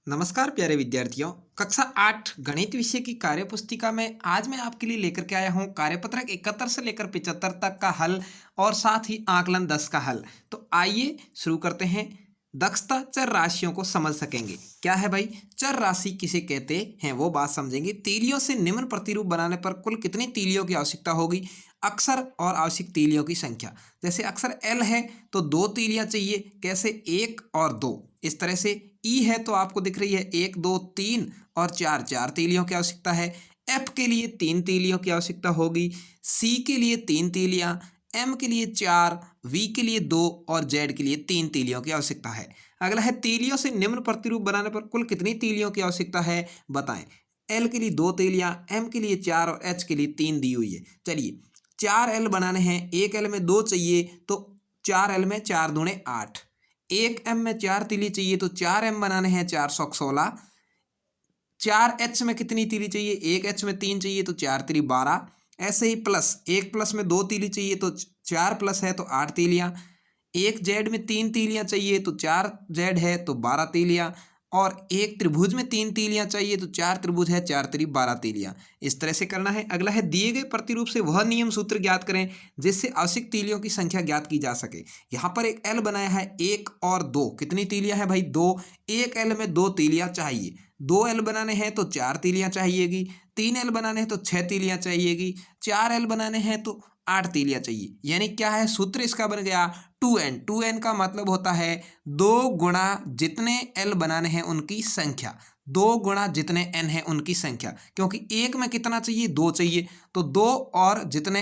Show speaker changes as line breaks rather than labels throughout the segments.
नमस्कार प्यारे विद्यार्थियों। कक्षा 8 गणित विषय की कार्य पुस्तिका में आज मैं आपके लिए लेकर के आया हूं कार्यपत्रक 71 से लेकर 75 तक का हल और साथ ही आकलन 10 का हल। तो आइए शुरू करते हैं। दक्षता चर राशियों को समझ सकेंगे। क्या है भाई? चर राशि किसे कहते हैं वो बात समझेंगे। तीलियों से निम्न प्रतिरूप बनाने पर कुल कितनी तीलियों की आवश्यकता होगी? अक्षर और आवश्यक तीलियों की संख्या। जैसे अक्षर एल है तो 2 तीलियां चाहिए। कैसे? 1 और 2। इस तरह से ई है तो आपको दिख रही है 1 2 3 और 4 4 तीलियों की आवश्यकता है। एफ के लिए 3 तीलियों की आवश्यकता होगी। सी के लिए 3 तीलियां, एम के लिए 4, वी के लिए 2 और जेड के लिए 3 तीलियों की आवश्यकता है। अगला है तीलियों से निम्न प्रतिरूप बनाने पर कुल कितनी तीलियों की आवश्यकता है बताएं। एल के लिए 2 तीलियां, एम के लिए 4 और एच के लिए 3 दी हुई है। चलिए 4 एल बनाने हैं। एक एल में 2 चाहिए तो 4 एल में 4 दूने 8। एक एम में 4 तीली चाहिए तो 4 एम बनाने हैं 4 सौ 16। 4 एच में कितनी तीली चाहिए? एक एच में 3 चाहिए तो 4 तीली 12। ऐसे ही प्लस एक प्लस में 2 तीली चाहिए तो 4 प्लस है तो 8 तीलियां। एक जेड में 3 तीलियां चाहिए तो 4 जेड है तो 12 तीलियां। और एक त्रिभुज में 3 तीलियां चाहिए तो 4 त्रिभुज है, 4 त्रि 12 तीलियां। इस तरह से करना है। अगला है दिए गए प्रतिरूप से वह नियम सूत्र ज्ञात करें जिससे आवश्यक तीलियों की संख्या ज्ञात की जा सके। यहाँ पर एक एल बनाया है, 1 और 2। कितनी तीलियां हैं भाई? 2। एक एल में 2 तीलियां चाहिए। 2 एल बनाने हैं तो 4 तीलियां चाहिएगी। 3 एल बनाने हैं तो 6 तीलियां चाहिएगी। 4 एल बनाने हैं तो 8 तीलियां चाहिए। यानी क्या है सूत्र इसका? बन गया 2n। 2n का मतलब होता है 2 गुणा जितने एल बनाने हैं उनकी संख्या। 2 गुणा जितने n है उनकी संख्या। क्योंकि एक में कितना चाहिए? 2 चाहिए तो 2 और जितने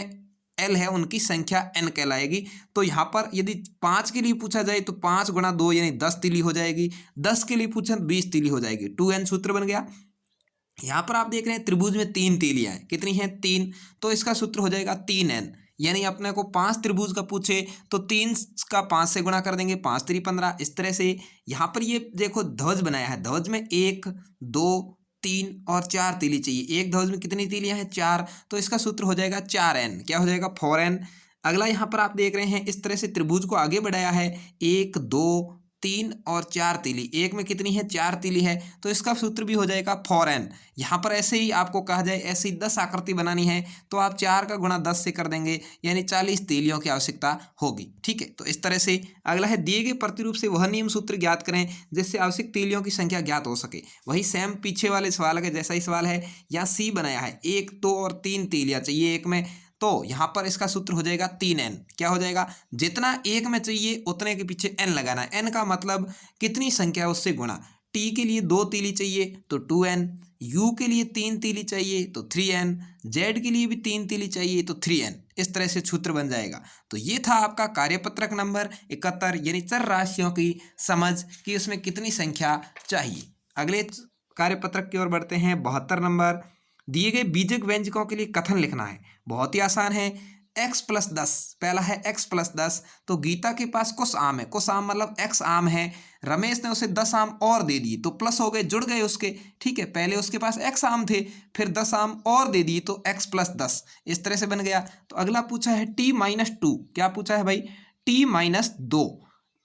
एल है उनकी संख्या n कहलाएगी। तो यहाँ पर यदि 5 के लिए पूछा जाए तो 5 गुणा 2 यानी 10 तीली हो जाएगी। 10 के लिए पूछा 20 तीली हो जाएगी। 2n सूत्र बन गया। यहाँ पर आप देख रहे हैं त्रिभुज में 3 तीलियां हैं। कितनी हैं? 3। तो इसका सूत्र हो जाएगा 3n। यानी अपने को 5 त्रिभुज का पूछे तो 3 का 5 से गुणा कर देंगे, 5 3 15। इस तरह से यहाँ पर ये देखो ध्वज बनाया है। ध्वज में 1 2 3 और 4 तीली चाहिए। एक ध्वज में कितनी तीलियां हैं? 4। तो इसका सूत्र हो जाएगा 4n। क्या हो जाएगा? 4n। अगला यहाँ पर आप देख रहे हैं इस तरह से त्रिभुज को आगे बढ़ाया है। 1 2 3 और 4 तीली। एक में कितनी है? 4 तीली है तो इसका सूत्र भी हो जाएगा 4n। यहाँ पर ऐसे ही आपको कहा जाए ऐसे ही 10 आकृति बनानी है तो आप 4 का गुणा 10 से कर देंगे यानी 40 तीलियों की आवश्यकता होगी। ठीक है, तो इस तरह से अगला है दिए गए प्रतिरूप से वह नियम सूत्र ज्ञात करें जिससे आवश्यक तीलियों की संख्या ज्ञात हो सके। वही सेम पीछे वाले सवाल का जैसा ही सवाल है। यहाँ सी बनाया है, 1 2 और 3 तीलियां चाहिए एक में। तो यहाँ पर इसका सूत्र हो जाएगा 3n। क्या हो जाएगा? जितना एक में चाहिए उतने के पीछे n लगाना है। n का मतलब कितनी संख्या है उससे गुणा। t के लिए 2 तीली चाहिए तो 2n, u के लिए 3 तीली चाहिए तो 3n, z के लिए भी 3 तीली चाहिए तो 3n। इस तरह से सूत्र बन जाएगा। तो ये था आपका कार्यपत्रक नंबर 71 यानी चर राशियों की समझ कि उसमें कितनी संख्या चाहिए। अगले कार्यपत्रक की ओर बढ़ते हैं। 72 नंबर। दिए गए बीजक व्यंजकों के लिए कथन लिखना है। बहुत ही आसान है। x plus 10। पहला है x प्लस 10। तो गीता के पास कुछ आम है। कुछ आम मतलब x आम है। रमेश ने उसे 10 आम और दे दिए तो प्लस हो गए, जुड़ गए उसके। ठीक है, पहले उसके पास x आम थे फिर 10 आम और दे दिए तो x प्लस 10। इस तरह से बन गया। तो अगला पूछा है t माइनस 2। क्या पूछा है भाई? t minus 2।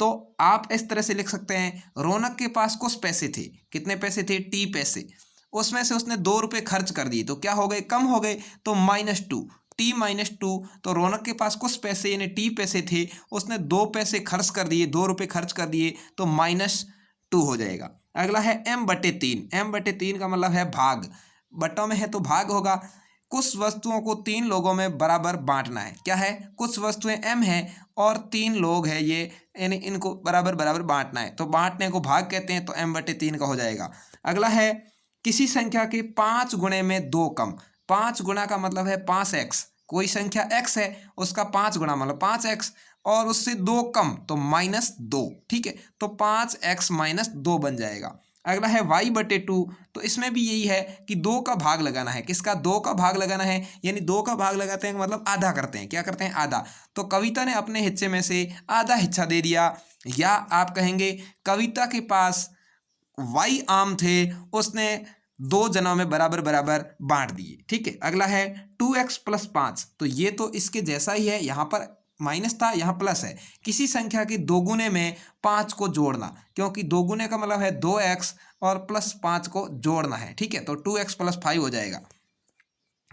तो आप इस तरह से लिख सकते हैं रौनक के पास कुछ पैसे थे। कितने पैसे थे? t पैसे। उसमें से उसने 2 रुपये खर्च कर दिए तो क्या हो गए? कम हो गए तो -2। टी -2। तो रौनक के पास कुछ पैसे यानी टी पैसे थे, उसने 2 पैसे खर्च कर दिए, 2 रुपये खर्च कर दिए तो -2 हो जाएगा। अगला है m/3। m/3 का मतलब है भाग। बटों में है तो भाग होगा। कुछ वस्तुओं को 3 लोगों में बराबर बांटना है। क्या है? कुछ वस्तुएं m है और 3 लोग हैं ये, यानी इनको बराबर बराबर बांटना है तो बांटने को भाग कहते हैं। तो m/3 का हो जाएगा। अगला है किसी संख्या के 5 गुणे में 2 कम। 5 गुणा का मतलब है 5x। कोई संख्या x है उसका 5 गुणा मतलब 5x और उससे 2 कम तो -2। ठीक है, तो 5x -2 बन जाएगा। अगला है y/2। तो इसमें भी यही है कि 2 का भाग लगाना है। किसका? 2 का भाग लगाना है। यानी 2 का भाग लगाते हैं मतलब आधा करते हैं। क्या करते हैं? आधा। तो कविता ने अपने हिस्से में से आधा हिस्सा दे दिया, या आप कहेंगे कविता के पास y आम थे, उसने 2 जनों में बराबर बराबर बांट दिए। ठीक है, अगला है 2x प्लस 5। तो ये तो इसके जैसा ही है। यहाँ पर माइनस था, यहाँ प्लस है। किसी संख्या के दोगुने में 5 को जोड़ना, क्योंकि दोगुने का मतलब है 2x और प्लस 5 को जोड़ना है, ठीक है। तो 2x + 5 हो जाएगा।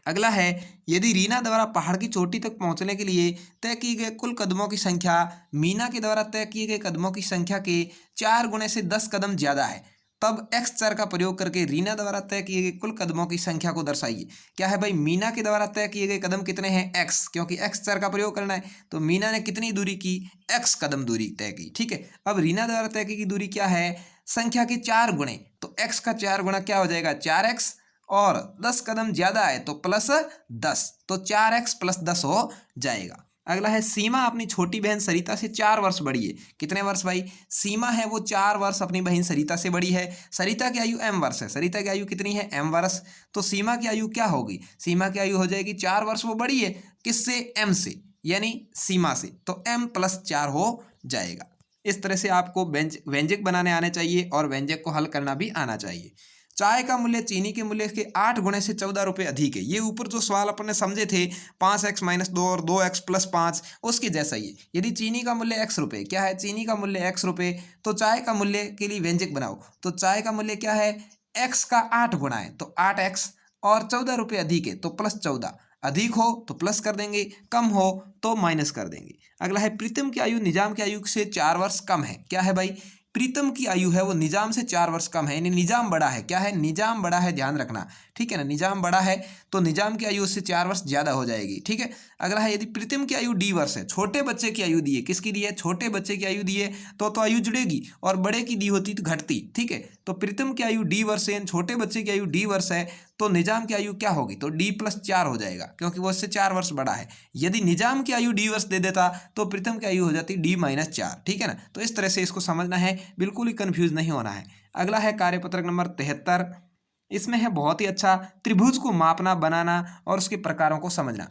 अगला है, यदि रीना द्वारा पहाड़ की चोटी तक पहुंचने के लिए तय किए गए कुल कदमों की संख्या मीना के द्वारा तय किए गए कदमों की संख्या के 4 गुने से 10 कदम ज्यादा है, तब x चर का प्रयोग करके रीना द्वारा तय किए गए कुल कदमों की संख्या को दर्शाइए। क्या है भाई, मीना के द्वारा तय किए गए कदम कितने हैं, x, क्योंकि x चर का प्रयोग करना है। तो मीना ने कितनी दूरी की, x कदम दूरी तय की, ठीक है। अब रीना द्वारा तय की दूरी क्या है, संख्या के 4 गुणे, तो x का 4 गुणा क्या हो जाएगा, 4x, और 10 कदम ज्यादा है तो +10, तो 4x + 10 हो जाएगा। अगला है, सीमा अपनी छोटी बहन सरिता से 4 वर्ष बड़ी है। कितने वर्ष भाई, सीमा है वो 4 वर्ष अपनी बहन सरिता से बड़ी है। सरिता की आयु m वर्ष है, सरिता की आयु कितनी है, m वर्ष। तो सीमा की आयु क्या होगी, सीमा की आयु हो जाएगी 4 वर्ष, वो बड़ी है किससे, m से, यानी सीमा से, तो m + 4 हो जाएगा। इस तरह से आपको व्यंजक बनाने आने चाहिए और व्यंजक को हल करना भी आना चाहिए। चाय का मूल्य चीनी के मूल्य के 8 गुणे से 14 रुपये अधिक है। ये ऊपर जो सवाल अपन ने समझे थे 5x - 2 और 2x + 5, उसके जैसा ही। यदि चीनी का मूल्य x रुपये, क्या है, चीनी का मूल्य x रुपये, तो चाय का मूल्य के लिए व्यंजक बनाओ। तो चाय का मूल्य क्या है, x का 8 गुणा है तो 8x, और 14 रुपये अधिक है तो +14, अधिक हो तो प्लस कर देंगे, कम हो तो माइनस कर देंगे। अगला है, प्रीतम की आयु निजाम की आयु से 4 वर्ष कम है। क्या है भाई, प्रीतम की आयु है वो निजाम से 4 वर्ष कम है, यानी निजाम बड़ा है। क्या है, निजाम बड़ा है, ध्यान रखना, ठीक है ना। निजाम बड़ा है तो निजाम की आयु उससे 4 वर्ष ज्यादा हो जाएगी, ठीक है। अगला है, यदि प्रीतम की आयु d वर्ष है, छोटे बच्चे की आयु दी है, किसकी दी है, छोटे बच्चे की आयु दी है, तो आयु जुड़ेगी, और बड़े की दी होती तो घटती, ठीक है। तो प्रीतम की आयु d वर्ष है, छोटे बच्चे की आयु d वर्ष है, तो निजाम की आयु क्या होगी, तो d + 4 हो जाएगा, क्योंकि वो इससे 4 वर्ष बड़ा है। यदि निजाम की आयु d वर्ष दे देता तो प्रीतम की आयु हो जाती d - 4, ठीक है ना। तो इस तरह से इसको समझना है, बिल्कुल ही कंफ्यूज नहीं होना है। अगला है कार्यपत्रक नंबर 73। इसमें है बहुत ही अच्छा, त्रिभुज को मापना, बनाना और उसके प्रकारों को समझना।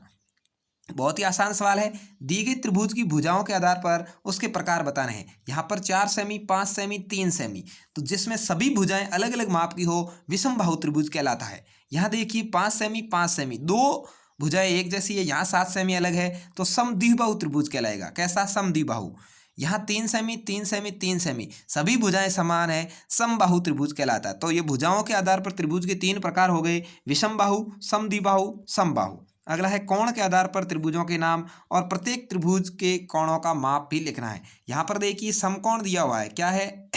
बहुत ही आसान सवाल है। दी गई त्रिभुज की भुजाओं के आधार पर उसके प्रकार बताने हैं। यहाँ पर 4 सेमी, 5 सेमी, 3 सेमी, तो जिसमें सभी भुजाएं अलग अलग माप की हो, विषम बाहु त्रिभुज कहलाता है। यहाँ देखिए 5 सेमी, 5 सेमी, दो भुजाएं एक जैसी है, यहाँ 7 सेमी अलग है, तो समद्विबाहु त्रिभुज कहलाएगा। कैसा, समद्विबाहु। यहाँ 3 सेमी, 3 सेमी, 3 सेमी, सभी भुजाएं समान है, समबाहु त्रिभुज कहलाता है। तो ये भुजाओं के आधार पर त्रिभुज के 3 प्रकार हो गए, विषम बाहु, समद्विबाहु, समबाहु। अगला है, कोण के आधार पर त्रिभुजों के नाम और प्रत्येक त्रिभुज के कोणों का माप भी लिखना है। यहाँ पर देखिए समकोण दिया हुआ है, क्या है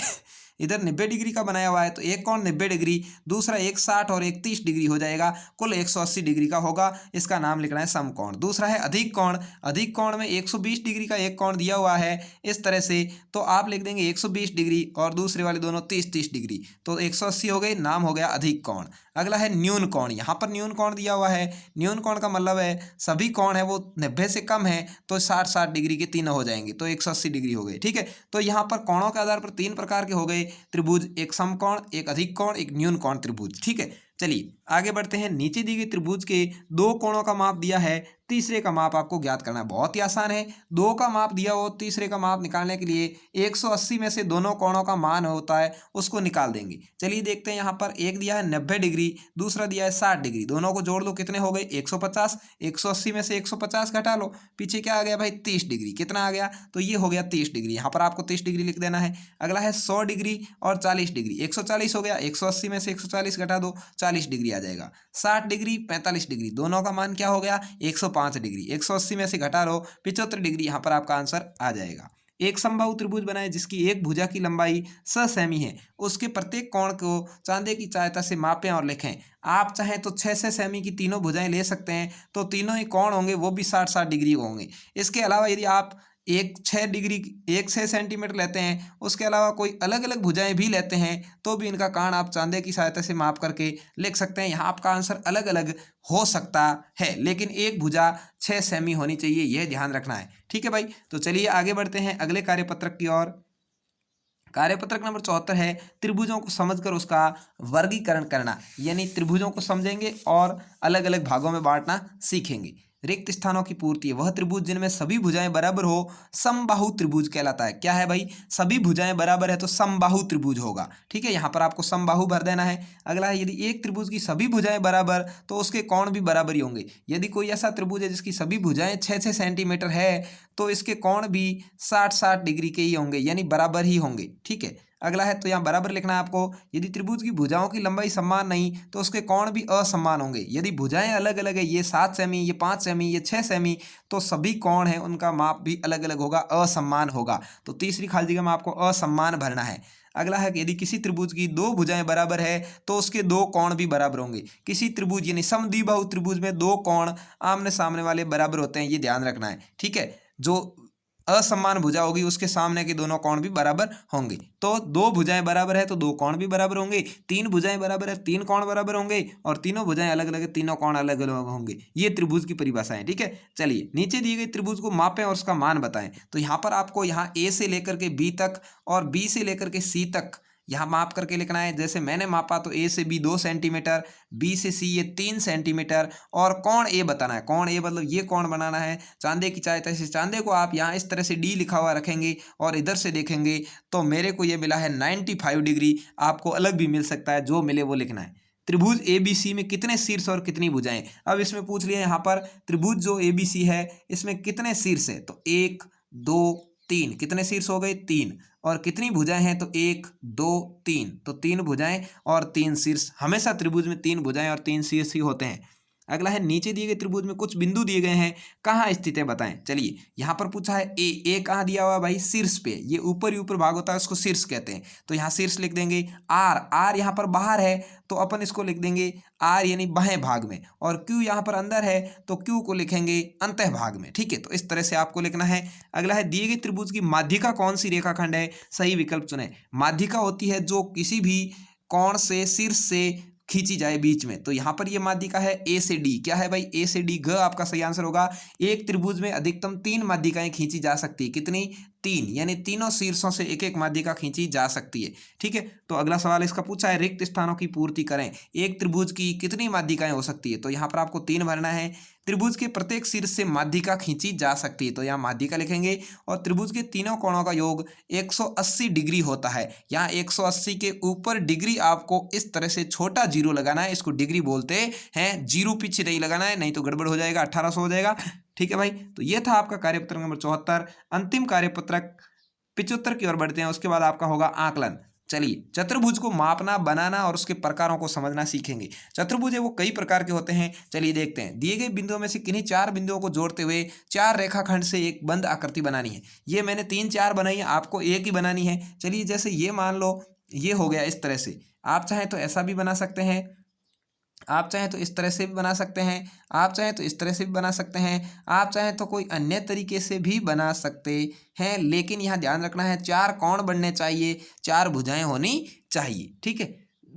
इधर 90 डिग्री का बनाया हुआ है, तो एक कोण 90 डिग्री, दूसरा 160 और 30 डिग्री हो जाएगा, कुल 180 डिग्री का होगा, इसका नाम लिखना है समकोण। दूसरा है अधिक कोण, अधिक कोण में 120 डिग्री का एक कोण दिया हुआ है इस तरह से, तो आप लिख देंगे 120 डिग्री और दूसरे वाले दोनों 30 डिग्री, तो 180 हो गए, नाम हो गया अधिक कोण। अगला है न्यून कोण, यहाँ पर न्यून कोण दिया हुआ है। न्यून कोण का मतलब है सभी कोण है वो 90 से कम है, तो 60 डिग्री के तीनों हो जाएंगे, तो 180 डिग्री हो गए, ठीक है। तो यहाँ पर कोणों के आधार पर 3 प्रकार के हो गए त्रिभुज, एक समकोण, एक अधिक कोण, एक न्यून कोण त्रिभुज, ठीक है। चलिए आगे बढ़ते हैं। नीचे दी गई त्रिभुज के 2 कोणों का माप दिया है, तीसरे का माप आपको ज्ञात करना है। बहुत ही आसान है, 2 का माप दिया हो, तीसरे का माप निकालने के लिए 180 में से दोनों कोणों का मान होता है उसको निकाल देंगे। चलिए देखते हैं, यहाँ पर एक दिया है 90 डिग्री, दूसरा दिया है 60 डिग्री, दोनों को जोड़ लो, कितने हो गए 150। 180 में से 150 घटा लो, पीछे क्या आ गया भाई 30 डिग्री, कितना आ गया, तो ये हो गया 30 डिग्री, यहाँ पर आपको 30 डिग्री लिख देना है। अगला है 100 डिग्री और 40 डिग्री, 140 हो गया, 180 में से 140 घटा दो, 40 डिग्री आ जाएगा। 60 डिग्री, 45 डिग्री, दोनों का मान क्या हो गया 105 डिग्री, 180 में से घटा लो 75 डिग्री, यहाँ पर आपका आंसर आ जाएगा। एक समबाहु त्रिभुज बनाए जिसकी एक भुजा की लंबाई 6 सेमी है, उसके प्रत्येक कोण को चांदे की सहायता से मापें और लिखें। आप चाहें तो 6 सेमी की तीनों भुजाएं ले सकते हैं, तो तीनों ही कोण होंगे वो भी 60 डिग्री होंगे। इसके अलावा यदि आप 6 सेंटीमीटर लेते हैं, उसके अलावा कोई अलग अलग भुजाएं भी लेते हैं, तो भी इनका कोण आप चांदे की सहायता से माप करके लिख सकते हैं। यहाँ आपका आंसर अलग अलग हो सकता है, लेकिन एक भुजा 6 सेमी होनी चाहिए, यह ध्यान रखना है, ठीक है भाई। तो चलिए आगे बढ़ते हैं अगले कार्यपत्रक की ओर। कार्यपत्रक नंबर 74 है, त्रिभुजों को समझकर उसका वर्गीकरण करना, यानी त्रिभुजों को समझेंगे और अलग अलग भागों में बांटना सीखेंगे। रिक्त स्थानों की पूर्ति है वह त्रिभुज जिनमें सभी भुजाएं बराबर हो समबाहु त्रिभुज कहलाता है। क्या है भाई, सभी भुजाएं बराबर है तो समबाहु त्रिभुज होगा। ठीक है, यहाँ पर आपको समबाहु भर देना है। अगला है, यदि एक त्रिभुज की सभी भुजाएं बराबर तो उसके कोण भी बराबर ही होंगे। यदि कोई ऐसा त्रिभुज है जिसकी सभी भुजाएं 6-6 सेंटीमीटर है तो इसके कोण भी 60-60 डिग्री के ही होंगे, यानी बराबर ही होंगे। ठीक है, अगला है, तो यहाँ बराबर लिखना है आपको। यदि त्रिभुज की भुजाओं की लंबाई समान नहीं तो उसके कोण भी असमान होंगे। यदि भुजाएं अलग अलग है, ये 7 सेमी, ये 5 सेमी, ये 6 सेमी, तो सभी कोण है उनका माप भी अलग अलग होगा, असमान होगा। तो तीसरी खाली जगह में आपको असमान भरना है। अगला है, यदि किसी त्रिभुज की दो भुजाएं बराबर है तो उसके दो कोण भी बराबर होंगे। किसी त्रिभुज यानी समद्विबाहु त्रिभुज में दो कोण आमने सामने वाले बराबर होते हैं, ये ध्यान रखना है। ठीक है, जो असमान भुजा होगी उसके सामने के दोनों कोण भी बराबर होंगे। तो दो भुजाएं बराबर है तो दो कोण भी बराबर होंगे, तीन भुजाएं बराबर है तीन कोण बराबर होंगे, और तीनों भुजाएं अलग अलग है तीनों कोण अलग अलग होंगे। ये त्रिभुज की परिभाषा है। ठीक है, चलिए नीचे दिए गए त्रिभुज को मापें और उसका मान बताएं। तो यहाँ पर आपको यहाँ ए से लेकर के बी तक और बी से लेकर के सी तक यहाँ माप करके लिखना है। जैसे मैंने मापा तो ए से बी 2 सेंटीमीटर, बी से सी ये 3 सेंटीमीटर, और कोण ए बताना है। कोण ए मतलब ये कोण बनाना है। चांदे की चाय तैसे चांदे को आप यहाँ इस तरह से डी लिखा हुआ रखेंगे और इधर से देखेंगे तो मेरे को ये मिला है 95 डिग्री। आपको अलग भी मिल सकता है, जो मिले वो लिखना है। त्रिभुज ABC में कितने शीर्ष और कितनी भुजाएं। अब इसमें पूछ लिया यहाँ पर त्रिभुज जो ABC है इसमें कितने शीर्ष है, तो 1 2 3, कितने शीर्ष हो गए 3, और कितनी भुजाएं हैं तो 1 2 3, तो 3 भुजाएं और 3 शीर्ष। हमेशा त्रिभुज में 3 भुजाएं और 3 शीर्ष ही होते हैं। अगला है, नीचे दिए गए त्रिभुज में कुछ बिंदु दिए गए हैं, कहाँ स्थित है बताएं। चलिए यहाँ पर पूछा है ए कहाँ दिया हुआ है भाई, शीर्ष पे। ये ऊपर ही ऊपर भाग होता है उसको शीर्ष कहते हैं, तो यहाँ शीर्ष लिख देंगे। आर यहाँ पर बाहर है तो अपन इसको लिख देंगे आर यानी बाएं भाग में, और क्यू यहाँ पर अंदर है तो क्यू को लिखेंगे अंतः भाग में। ठीक है, तो इस तरह से आपको लिखना है। अगला है, दिए गए त्रिभुज की माध्यिका कौन सी रेखाखंड है, सही विकल्प चुने। माध्यिका होती है जो किसी भी कोण से शीर्ष से खींची जाए बीच में, तो यहाँ पर ये माध्यिका है ए से डी। क्या है भाई, ए से डी, ग आपका सही आंसर होगा। एक त्रिभुज में अधिकतम 3 माध्यिकाएं खींची जा सकती है। कितनी, 3, यानी तीनों शीर्षों से एक एक माध्यिका खींची जा सकती है। ठीक है, तो अगला सवाल इसका पूछा है, रिक्त स्थानों की पूर्ति करें। एक त्रिभुज की कितनी माध्यिकाएं हो सकती है, तो यहाँ पर आपको 3 भरना है। त्रिभुज के प्रत्येक शीर्ष से माध्यिका खींची जा सकती है, तो यहाँ माध्यिका लिखेंगे। और त्रिभुज के तीनों कोणों का योग 180 डिग्री होता है। यहाँ 180 के ऊपर डिग्री आपको इस तरह से छोटा जीरो लगाना है, इसको डिग्री बोलते हैं। जीरो पीछे नहीं लगाना है, नहीं तो गड़बड़ हो जाएगा, 1800 हो जाएगा। ठीक है भाई, तो ये था आपका कार्यपत्रक नंबर 74। अंतिम कार्यपत्रक 75 की ओर बढ़ते हैं, उसके बाद आपका होगा आकलन। चलिए, चतुर्भुज को मापना, बनाना और उसके प्रकारों को समझना सीखेंगे। चतुर्भुज है वो कई प्रकार के होते हैं। चलिए देखते हैं, दिए गए बिंदुओं में से किन्हीं 4 बिंदुओं को जोड़ते हुए 4 रेखाखंड से एक बंद आकृति बनानी है। ये मैंने 3-4 बनाई है, आपको एक ही बनानी है। चलिए, जैसे ये मान लो ये हो गया इस तरह से। आप चाहें तो ऐसा भी बना सकते हैं, आप चाहें तो इस तरह से भी बना सकते हैं, आप चाहें तो इस तरह से भी बना सकते हैं, आप चाहें तो कोई अन्य तरीके से भी बना सकते हैं। लेकिन यहाँ ध्यान रखना है 4 कोण बनने चाहिए, 4 भुजाएं होनी चाहिए। ठीक है,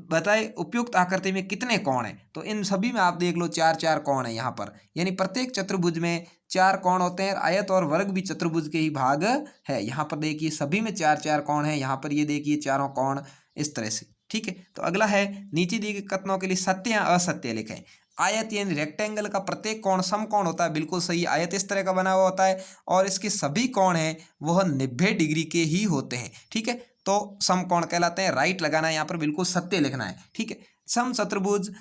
बताए उपयुक्त आकृति में कितने कोण हैं, तो इन सभी में आप देख लो 4-4 कोण हैं यहाँ पर, यानी प्रत्येक चतुर्भुज में 4 कोण होते हैं। आयत और वर्ग भी चतुर्भुज के ही भाग है। यहाँ पर देखिए सभी में 4-4 कोण हैं, यहाँ पर ये देखिए चारों कोण इस तरह से। ठीक है, तो अगला है, नीचे दिए गए कथनों के लिए सत्य या असत्य लिखें। आयत यानी रेक्टेंगल का प्रत्येक कोण समकोण होता है, बिल्कुल सही। आयत इस तरह का बना हुआ होता है और इसके सभी कोण हैं वह 90 डिग्री के ही होते हैं। ठीक है, तो समकोण कहलाते हैं। राइट लगाना है यहाँ पर, बिल्कुल सत्य लिखना है। ठीक है, समचतुर्भुज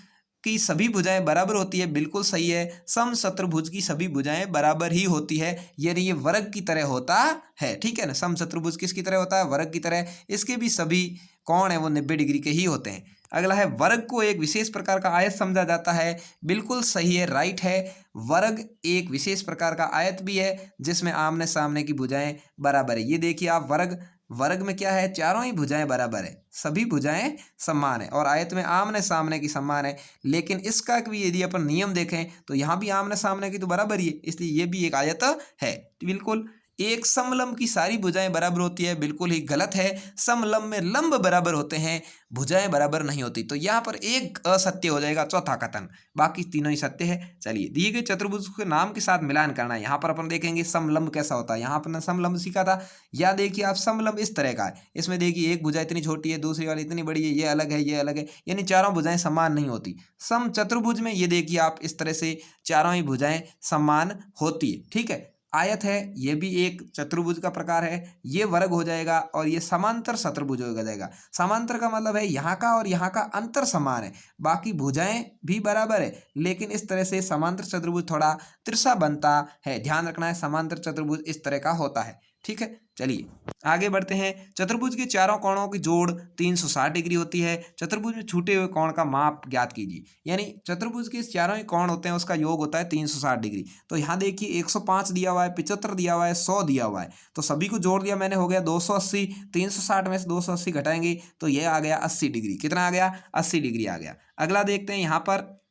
की सभी भुजाएं बराबर होती है, बिल्कुल सही है। समचतुर्भुज की सभी भुजाएं बराबर ही होती है, यानी ये वर्ग की तरह होता है। ठीक है ना, समचतुर्भुज किसकी तरह होता है, वर्ग की तरह। इसके भी सभी कोण है वो 90 डिग्री के ही होते हैं। अगला है, वर्ग को एक विशेष प्रकार का आयत समझा जाता है, बिल्कुल सही है, राइट है। वर्ग एक विशेष प्रकार का आयत भी है जिसमें आमने सामने की भुजाएं बराबर है। ये देखिए आप, वर्ग में क्या है, चारों ही भुजाएं बराबर है, सभी भुजाएं समान है, और आयत में आमने सामने की समान है। लेकिन इसका भी यदि अपन नियम देखें तो यहाँ भी आमने सामने की तो बराबर ही है, इसलिए ये भी एक आयत है। बिल्कुल एक समलंब की सारी भुजाएं बराबर होती है, बिल्कुल ही गलत है। समलंब में लंब बराबर होते हैं, भुजाएं बराबर नहीं होती। तो यहाँ पर एक असत्य हो जाएगा, चौथा कथन, बाकी तीनों ही सत्य है। चलिए, दिए गए चतुर्भुज के नाम के साथ मिलान करना है। यहाँ पर अपन देखेंगे समलंब कैसा होता है। यहाँ पर समलंब सीखा था, या देखिए आप समलंब इस तरह का है। इसमें देखिए एक भुजा इतनी छोटी है, दूसरी वाली इतनी बड़ी है, ये अलग है, ये अलग है, यानी चारों भुजाएं समान नहीं होती। सम चतुर्भुज में ये देखिए आप इस तरह से चारों ही भुजाएं समान होती है। ठीक है, आयत है, ये भी एक चतुर्भुज का प्रकार है, ये वर्ग हो जाएगा, और ये समांतर चतुर्भुज हो जाएगा। समांतर का मतलब है यहाँ का और यहाँ का अंतर समान है, बाकी भुजाएं भी बराबर है, लेकिन इस तरह से समांतर चतुर्भुज थोड़ा तिरछा बनता है। ध्यान रखना है, समांतर चतुर्भुज इस तरह का होता है। ठीक है, चलिए आगे बढ़ते हैं। चतुर्भुज के चारों कोणों की जोड़ 360 डिग्री होती है। चतुर्भुज में छूटे हुए कोण का माप ज्ञात कीजिए। यानी चतुर्भुज के चारों ही कोण होते हैं, उसका योग होता है 360 डिग्री। तो यहाँ देखिए 105 दिया हुआ है, 75 दिया हुआ है, 100 दिया हुआ है, तो सभी को जोड़ दिया मैंने, हो गया 280। 360 में से 280 घटाएंगे तो ये आ गया 80 डिग्री। कितना आ गया? 80 डिग्री आ गया। अगला देखते हैं, यहाँ पर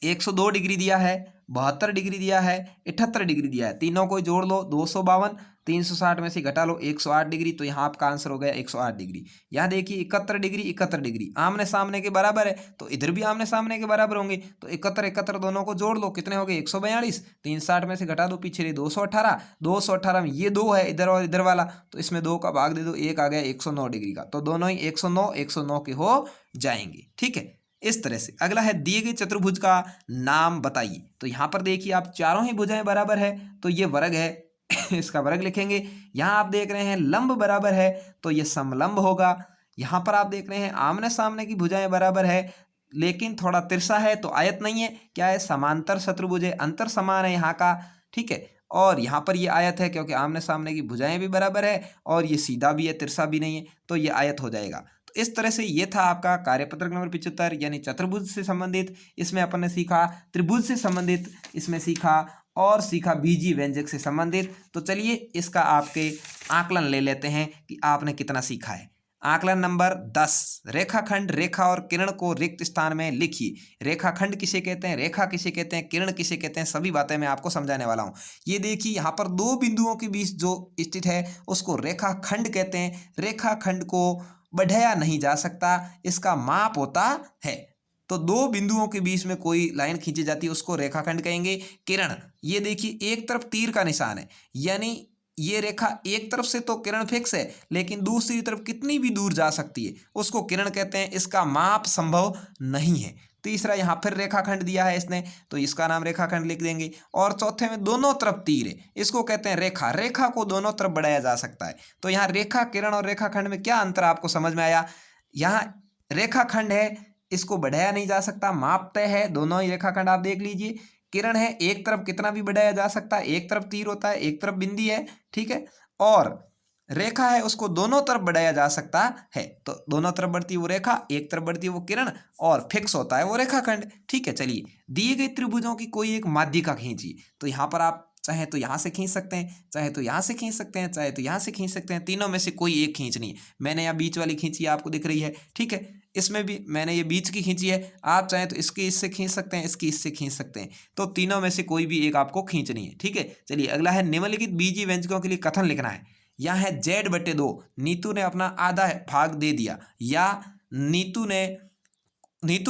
102 डिग्री दिया है, 72 डिग्री दिया है, 78 डिग्री दिया है, तीनों को जोड़ लो 252। 360 में से घटा लो 108 डिग्री, तो यहाँ आपका आंसर हो गया 108 डिग्री। यहाँ देखिए 71 डिग्री, 71 डिग्री आमने सामने के बराबर है, तो इधर भी आमने सामने के बराबर होंगे, तो 71 71 दोनों को जोड़ लो, कितने हो गए? 142। 360 में से घटा दो पीछे 218। 218 में ये 2 है इधर और इधर वाला, तो इसमें 2 का भाग दे दो, एक आ गया 109 डिग्री का, तो दोनों ही 109 109 के हो जाएंगे। ठीक है, इस तरह से। अगला है, दिए गए चतुर्भुज का नाम बताइए। तो यहाँ पर देखिए आप चारों ही भुजाएं बराबर है, तो ये वर्ग है इसका वर्ग लिखेंगे। यहाँ आप देख रहे हैं लंब बराबर है, तो ये समलंब होगा। यहाँ पर आप देख रहे हैं आमने सामने की भुजाएं बराबर है, लेकिन थोड़ा तिरछा है, तो आयत नहीं है, क्या है? समांतर चतुर्भुज है, अंतर समान है यहाँ का। ठीक है, और यहाँ पर ये आयत है, क्योंकि आमने सामने की भुजाएं भी बराबर है, और ये सीधा भी है, तिरछा भी नहीं है, तो ये आयत हो जाएगा। इस तरह से ये था आपका कार्यपत्रक नंबर 75, यानी चतुर्भुज से संबंधित। इसमें अपन ने सीखा त्रिभुज से संबंधित, इसमें सीखा और सीखा बीजीय व्यंजक से संबंधित। तो चलिए इसका आपके आकलन ले लेते हैं कि आपने कितना सीखा है। आकलन नंबर 10, रेखाखंड, रेखा और किरण को रिक्त स्थान में लिखिए। रेखाखंड किसे कहते हैं, रेखा किसे कहते हैं, किरण किसे कहते हैं, सभी बातें मैं आपको समझाने वाला हूँ। ये देखिए यहाँ पर दो बिंदुओं के बीच जो स्थित है उसको रेखाखंड कहते हैं। रेखाखंड को बढ़ाया नहीं जा सकता, इसका माप होता है। तो दो बिंदुओं के बीच में कोई लाइन खींची जाती है उसको रेखाखंड कहेंगे। किरण, ये देखिए एक तरफ तीर का निशान है, यानी ये रेखा एक तरफ से तो किरण फिक्स है, लेकिन दूसरी तरफ कितनी भी दूर जा सकती है, उसको किरण कहते हैं। इसका माप संभव नहीं है। तीसरा, यहाँ फिर रेखाखंड दिया है इसने, तो इसका नाम रेखाखंड लिख देंगे। और चौथे में दोनों तरफ तीर है, इसको कहते हैं रेखा। रेखा को दोनों तरफ बढ़ाया जा सकता है। तो यहाँ रेखा, किरण और रेखाखंड में क्या अंतर आपको समझ में आया? यहाँ रेखाखंड है, इसको बढ़ाया नहीं जा सकता, माप तय है, दोनों ही रेखाखंड आप देख लीजिए। किरण है, एक तरफ कितना भी बढ़ाया जा सकता है, एक तरफ तीर होता है, एक तरफ बिंदी है। ठीक है, और रेखा है, उसको दोनों तरफ बढ़ाया जा सकता है। तो दोनों तरफ बढ़ती है वो रेखा, एक तरफ बढ़ती है वो किरण, और फिक्स होता है वो रेखाखंड। ठीक है, चलिए दिए गए त्रिभुजों की कोई एक माध्यिका खींचिए। तो यहाँ पर आप चाहे तो यहाँ से खींच सकते हैं, चाहे तो यहाँ से खींच सकते हैं, चाहे तो यहाँ से खींच सकते हैं, तीनों में से कोई एक खींचनी है। मैंने यहाँ बीच वाली खींची है, आपको दिख रही है। ठीक है, इसमें भी मैंने ये बीच की खींची है, आप चाहें तो इसकी इससे खींच सकते हैं, इसकी इससे खींच सकते हैं, तो तीनों में से कोई भी एक आपको खींचनी है। ठीक है, चलिए अगला है, निम्नलिखित बीजीय व्यंजकों के लिए कथन लिखना है। यहाँ है Z/2, नीतू ने अपना आधा भाग दे दिया, या नीतू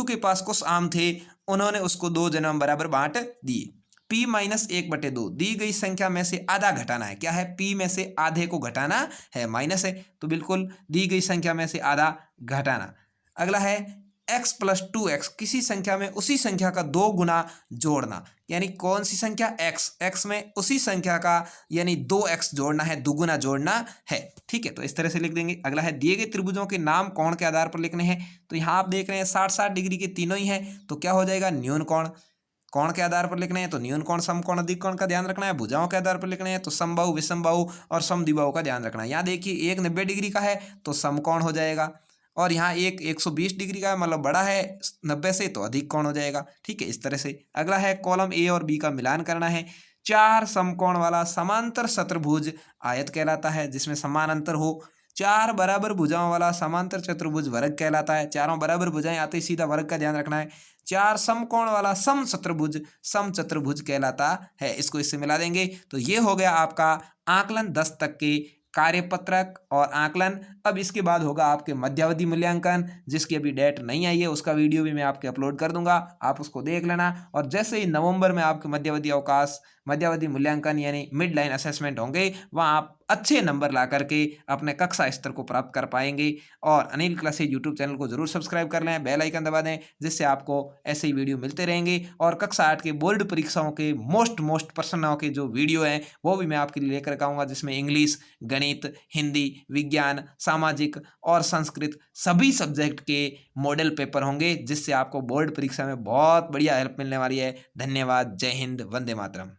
के पास कुछ आम थे, उन्होंने उसको 2 जनों में बराबर बांट दिए। P-1/2, दी गई संख्या में से आधा घटाना है। क्या है? P में से आधे को घटाना है, माइनस है, तो बिल्कुल दी गई संख्या में से आधा घटाना। अगला है x + 2x, किसी संख्या में उसी संख्या का 2 गुना जोड़ना। यानी कौन सी संख्या? x में उसी संख्या का यानी 2x जोड़ना है, दुगुना जोड़ना है। ठीक है, तो इस तरह से लिख देंगे। अगला है, दिए गए त्रिभुजों के नाम कोण के आधार पर लिखने हैं। तो यहाँ आप देख रहे हैं 60-60 डिग्री के तीनों ही हैं, तो क्या हो जाएगा? न्यून कोण। कोण के आधार पर लिखने हैं तो न्यून कोण, समकोण, अधिक कोण का ध्यान रखना है। भुजाओं के आधार पर लिखने हैं तो समबाहु, विषमबाहु और समद्विबाहु का ध्यान रखना है। यहाँ देखिए एक 90 डिग्री का है तो समकोण हो जाएगा, और यहाँ एक 120 डिग्री का है, मतलब बड़ा है 90 से, तो अधिक कोण हो जाएगा। ठीक है, इस तरह से। अगला है, कॉलम ए और बी का मिलान करना है। 4 समकोण वाला समांतर चतुर्भुज आयत कहलाता है, जिसमें समान अंतर हो। चार बराबर भुजाओं वाला समांतर चतुर्भुज वर्ग कहलाता है। चारों बराबर भुजाएं आते ही सीधा वर्ग का ध्यान रखना है। चार समकोण वाला सम चतुर्भुज कहलाता है। इसको इससे मिला देंगे तो ये हो गया आपका आकलन 10 तक के कार्यपत्रक और आकलन। अब इसके बाद होगा आपके मध्यावधि मूल्यांकन, जिसकी अभी डेट नहीं आई है, उसका वीडियो भी मैं आपके अपलोड कर दूंगा, आप उसको देख लेना। और जैसे ही नवंबर में आपके मध्यावधि मूल्यांकन यानी मिड लाइन असेसमेंट होंगे, वहाँ आप अच्छे नंबर ला करके अपने कक्षा स्तर को प्राप्त कर पाएंगे। और अनिल क्लासेज यूट्यूब चैनल को जरूर सब्सक्राइब कर लें, बेल आइकन दबा दें, जिससे आपको ऐसे ही वीडियो मिलते रहेंगे। और कक्षा 8 के बोर्ड परीक्षाओं के मोस्ट प्रश्नों के जो वीडियो हैं वो भी मैं आपके लिए लेकर आऊँगा, जिसमें इंग्लिश, गणित, हिंदी, विज्ञान, सामाजिक और संस्कृत सभी सब्जेक्ट के मॉडल पेपर होंगे, जिससे आपको बोर्ड परीक्षा में बहुत बढ़िया हेल्प मिलने वाली है। धन्यवाद। जय हिंद। वंदे मातरम।